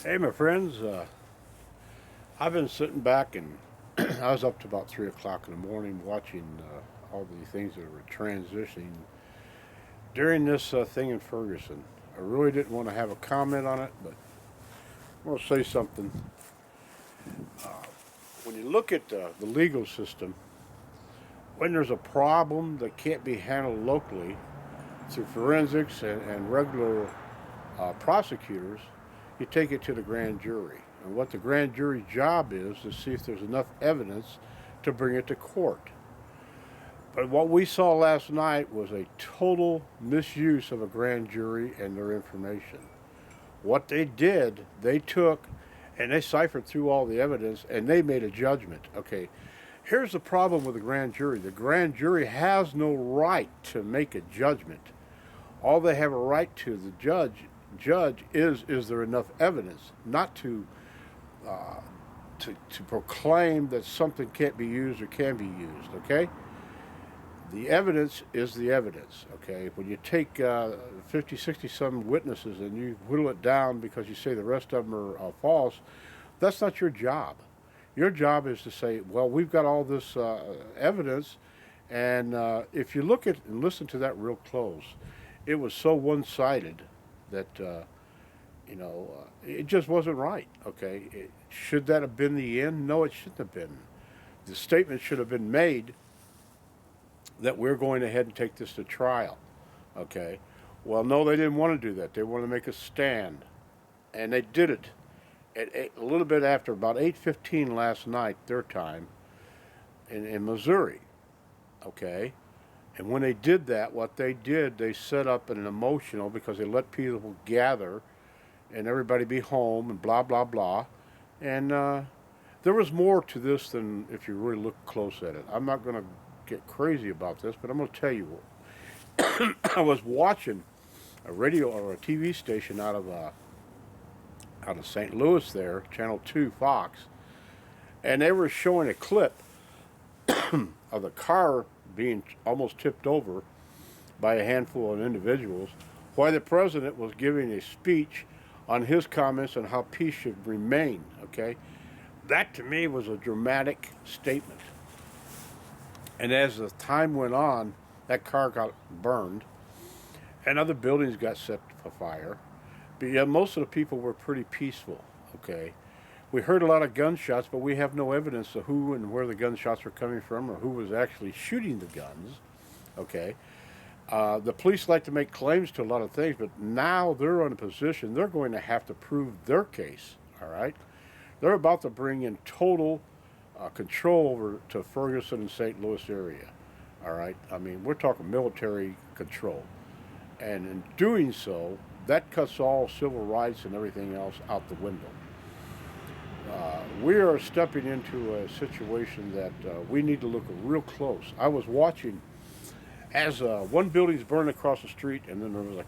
Hey, my friends. I've been sitting back and I was up to about 3 o'clock in the morning watching all the things that were transitioning during this thing in Ferguson. I really didn't want to have a comment on it, but I'm going to say something. When you look at the legal system, when there's a problem that can't be handled locally through forensics and regular prosecutors, you take it to the grand jury. And what the grand jury's job is to see if there's enough evidence to bring it to court. But what we saw last night was a total misuse of a grand jury and their information. What they did, they took and they ciphered through all the evidence and they made a judgment. Okay, here's the problem with the grand jury. The grand jury has no right to make a judgment. All they have a right to, the judge is there enough evidence, not uh, to proclaim that something can't be used or can be used. Okay, the evidence is the evidence. Okay, when you take 50, 60 some witnesses and you whittle it down because you say the rest of them are false, that's not your job. Your job is to say, well, we've got all this evidence, and if you look at and listen to that real close, it was so one-sided that it just wasn't right. Okay, should that have been the end? No, it shouldn't have been. The statement should have been made that we're going ahead and take this to trial. Okay, well, no, they didn't want to do that. They wanted to make a stand, and they did it a little bit after about 8:15 last night, their time, in Missouri. Okay. And when they did that, what they did, they set up an emotional, because they let people gather and everybody be home and blah, blah, blah. And there was more to this than if you really look close at it. I'm not going to get crazy about this, but I'm going to tell you. I was watching a radio or a TV station out of St. Louis there, Channel 2 Fox, and they were showing a clip of the car being almost tipped over by a handful of individuals, while the president was giving a speech on his comments on how peace should remain. Okay, that to me was a dramatic statement. And as the time went on, that car got burned, and other buildings got set afire. But yet most of the people were pretty peaceful. Okay, we heard a lot of gunshots, but we have no evidence of who and where the gunshots were coming from or who was actually shooting the guns. Okay. The police like to make claims to a lot of things, but now they're in a position they're going to have to prove their case. All right. They're about to bring in total control over to Ferguson and St. Louis area. All right. I mean, we're talking military control. And in doing so, that cuts all civil rights and everything else out the window. We are stepping into a situation that we need to look real close. I was watching as one building's burned across the street, and then there was a